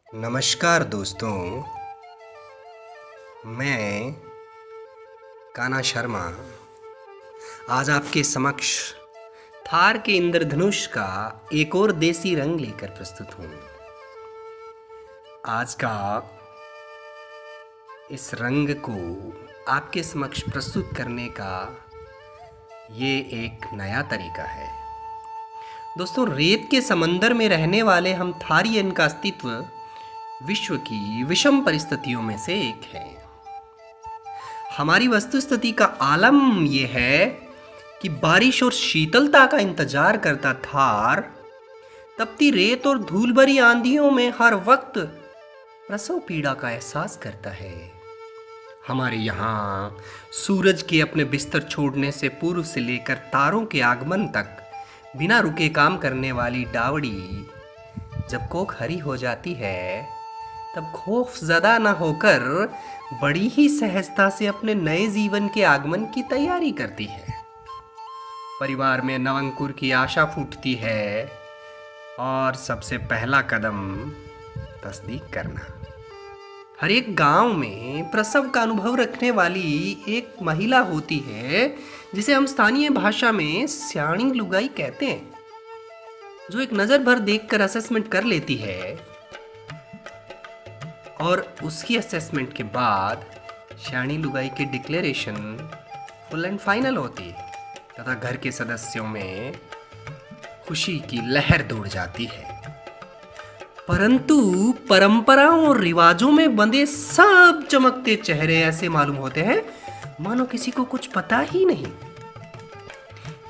नमस्कार दोस्तों, मैं कान्हा शर्मा आज आपके समक्ष थार के इंद्रधनुष का एक और देसी रंग लेकर प्रस्तुत हूँ। आज का इस रंग को आपके समक्ष प्रस्तुत करने का ये एक नया तरीका है। दोस्तों, रेत के समंदर में रहने वाले हम थारियन का अस्तित्व विश्व की विषम परिस्थितियों में से एक है। हमारी वस्तुस्थिति का आलम यह है कि बारिश और शीतलता का इंतजार करता थार तपती रेत और धूल भरी आंधियों में हर वक्त प्रसव पीड़ा का एहसास करता है। हमारे यहाँ सूरज के अपने बिस्तर छोड़ने से पूर्व से लेकर तारों के आगमन तक बिना रुके काम करने वाली डावड़ी जब कोख हरी हो जाती है तब खौफ ज़दा न होकर बड़ी ही सहजता से अपने नए जीवन के आगमन की तैयारी करती है। परिवार में नवंकुर की आशा फूटती है और सबसे पहला कदम तस्दीक करना। हर एक गांव में प्रसव का अनुभव रखने वाली एक महिला होती है जिसे हम स्थानीय भाषा में स्याणी लुगाई कहते हैं, जो एक नज़र भर देखकर असेसमेंट कर लेती है और उसकी असेसमेंट के बाद श्याणी लुगाई की डिक्लेरेशन फुल एंड फाइनल होती है तथा घर के सदस्यों में खुशी की लहर दौड़ जाती है। परंतु परंपराओं और रिवाजों में बंधे सब चमकते चेहरे ऐसे मालूम होते हैं मानो किसी को कुछ पता ही नहीं।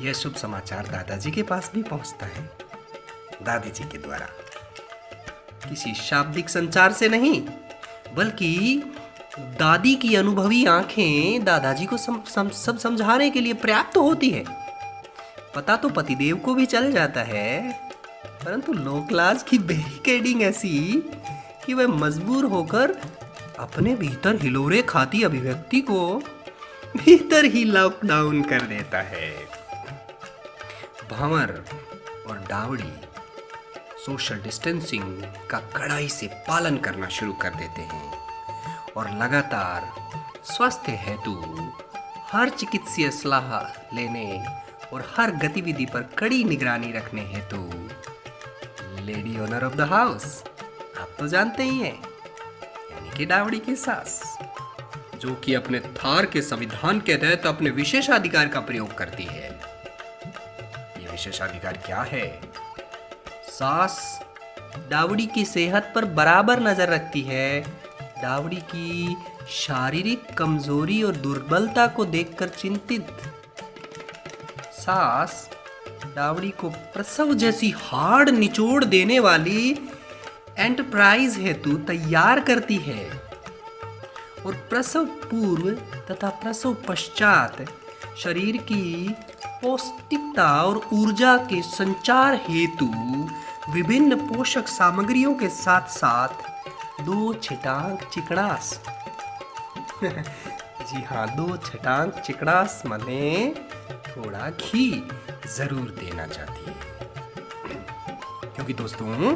यह शुभ समाचार दादाजी के पास भी पहुंचता है, दादी जी के द्वारा। किसी शाब्दिक संचार से नहीं, बल्कि दादी की अनुभवी आंखें दादाजी को सब समझाने के लिए पर्याप्त होती है। पता तो पतिदेव को भी चल जाता है, परंतु लोकलाज की बैरिकेडिंग ऐसी कि वह मजबूर होकर अपने भीतर हिलोरे खाती अभिव्यक्ति को भीतर ही लॉकडाउन कर देता है। भंवर और डावड़ी सोशल डिस्टेंसिंग का कड़ाई से पालन करना शुरू कर देते हैं और लगातार स्वास्थ्य हेतु हर चिकित्सीय सलाह लेने और हर गतिविधि पर कड़ी निगरानी रखने हेतु lady owner of the house, आप तो जानते ही हैं, यानी कि डावड़ी की सास, जो कि अपने थार के संविधान के तहत अपने विशेषाधिकार का प्रयोग करती है। यह विशेषाधिकार क्या है? सास डावड़ी की सेहत पर बराबर नजर रखती है। डावड़ी की शारीरिक कमजोरी और दुर्बलता को देखकर चिंतित सास डावड़ी को प्रसव जैसी हार्ड निचोड़ देने वाली एंटरप्राइज हेतु तैयार करती है और प्रसव पूर्व तथा प्रसव पश्चात शरीर की पौष्टिकता और ऊर्जा के संचार हेतु विभिन्न पोषक सामग्रियों के साथ साथ 2 छटांक चिकनास जी हाँ, 2 छटांक चिकनास माने थोड़ा घी जरूर देना चाहती है। क्योंकि दोस्तों,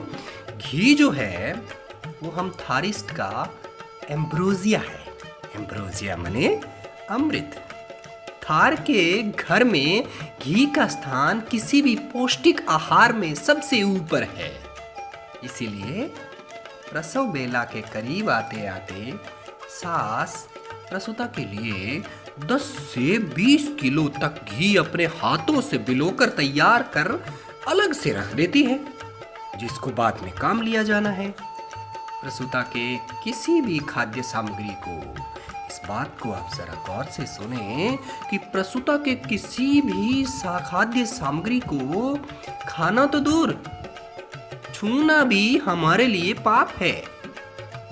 घी जो है वो हम थारिस्ट का एम्ब्रोसिया है। एम्ब्रोसिया माने अमृत। थार के घर में घी का स्थान किसी भी पौष्टिक आहार में सबसे ऊपर है। इसीलिए प्रसव बेला के करीब आते आते सास प्रसूता के लिए 10 से 20 किलो तक घी अपने हाथों से बिलोकर तैयार कर अलग से रख देती है, जिसको बाद में काम लिया जाना है। प्रसूता के किसी भी खाद्य सामग्री को, इस बात को आप जरा गौर से सुने कि प्रसूता के किसी भी खाद्य सामग्री को खाना तो दूर, छूना भी हमारे लिए पाप है।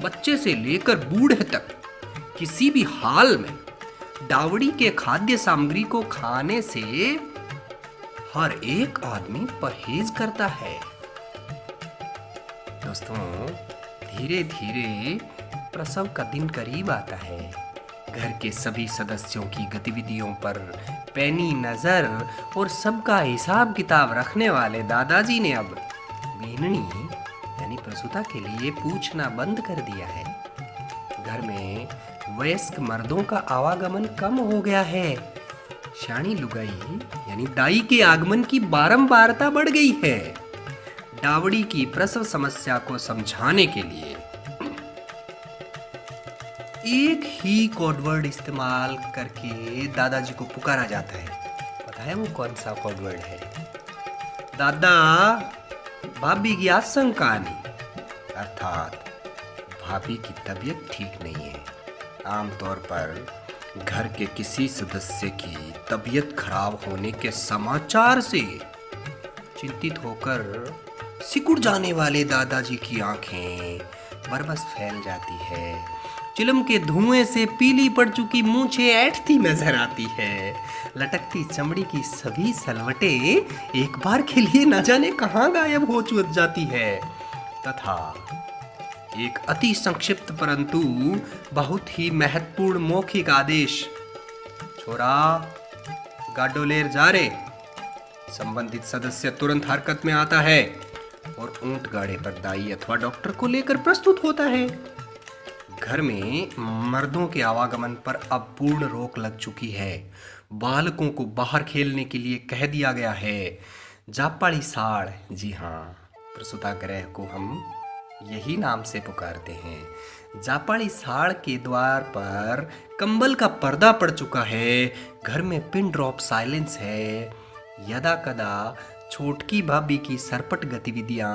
बच्चे से लेकर बूढ़े तक किसी भी हाल में डावड़ी के खाद्य सामग्री को खाने से हर एक आदमी परहेज करता है। दोस्तों, धीरे धीरे प्रसव का दिन करीब आता है। घर के सभी सदस्यों की गतिविधियों पर पैनी नजर और सबका हिसाब किताब रखने वाले दादाजी ने अब बीननी यानी प्रसूता के लिए पूछना बंद कर दिया है। घर में वयस्क मर्दों का आवागमन कम हो गया है। शाणी लुगाई यानी दाई के आगमन की बारंबारता बढ़ गई है। डावड़ी की प्रसव समस्या को समझाने के लिए एक ही कोडवर्ड इस्तेमाल करके दादाजी को पुकारा जाता है। पता है वो कौन सा कोडवर्ड है? दादा, भाभी की आशंका नहीं, अर्थात भाभी की तबीयत ठीक नहीं है। आमतौर पर घर के किसी सदस्य की तबीयत खराब होने के समाचार से चिंतित होकर सिकुड़ जाने वाले दादाजी की आंखें बरबस फैल जाती है। चिलम के धुएं से पीली पड़ चुकी मूंछें ऐंठती नजर आती है। लटकती चमड़ी की सभी सलवटें एक बार के लिए न जाने कहां गायब हो जाती है तथा एक अति संक्षिप्त परंतु बहुत ही महत्वपूर्ण मौखिक आदेश, छोरा गाडो लेर जा रे, संबंधित सदस्य तुरंत हरकत में आता है और ऊंट गाड़े पर दाई अथवा डॉक्टर को लेकर प्रस्तुत होता है। घर में मर्दों के आवागमन पर अब पूर्ण रोक लग चुकी है। बालकों को बाहर खेलने के लिए कह दिया गया है। जापाड़ी साड़, जी हाँ, प्रसूता गृह को हम यही नाम से पुकारते हैं। जापाड़ी साड़ के द्वार पर कंबल का पर्दा पड़ चुका है। घर में पिन ड्रॉप साइलेंस है। यदा कदा छोटकी भाभी की सरपट गतिविधियां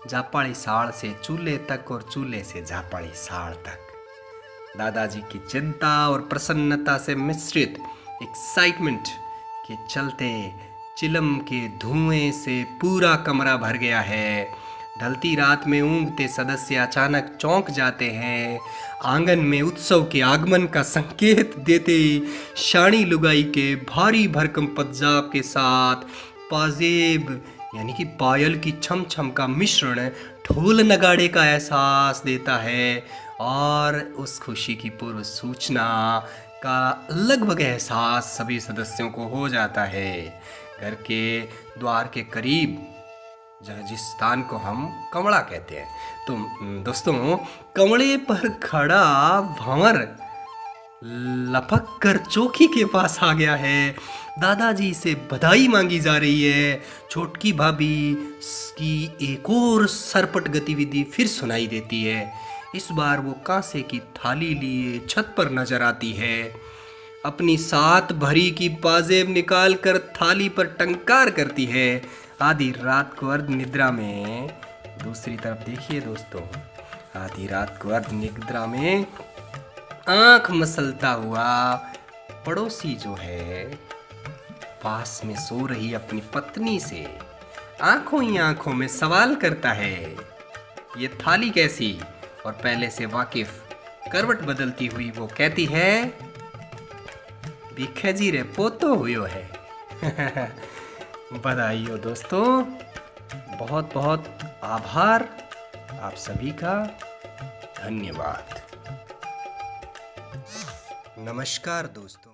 जापाड़ी साड़ से चूल्हे तक और चूल्हे से जापाड़ी साड़ तक। दादाजी की चिंता और प्रसन्नता से मिश्रित एक्साइटमेंट के चलते चिलम के धुएं से पूरा कमरा भर गया है। ढलती रात में ऊँघते सदस्य अचानक चौंक जाते हैं। आंगन में उत्सव के आगमन का संकेत देते शाणी लुगाई के भारी भरकम पंजाब के साथ पाजेब यानी कि पायल की छम छम का मिश्रण ढोल नगाड़े का एहसास देता है और उस खुशी की पूर्व सूचना का लगभग एहसास सभी सदस्यों को हो जाता है। घर के द्वार के करीब जिस स्थान को हम कमड़ा कहते हैं, तो दोस्तों कमड़े पर खड़ा भंवर लपक कर चौकी के पास आ गया है। दादाजी से बधाई मांगी जा रही है। छोटकी भाभी की एक और सरपट गतिविधि फिर सुनाई देती है। इस बार वो कांसे की थाली लिए छत पर नजर आती है। अपनी 7 भरी की पाजेब निकाल कर थाली पर टंकार करती है। आधी रात को अर्ध निद्रा में, दूसरी तरफ देखिए दोस्तों, आधी रात को अर्ध निद्रा में आंख मसलता हुआ पड़ोसी जो है पास में सो रही अपनी पत्नी से आंखों ही आंखों में सवाल करता है, ये थाली कैसी? और पहले से वाकिफ करवट बदलती हुई वो कहती है, भिखे जी रे पोतो हुयो है। बधाई हो दोस्तों, बहुत बहुत आभार आप सभी का, धन्यवाद। नमस्कार दोस्तों।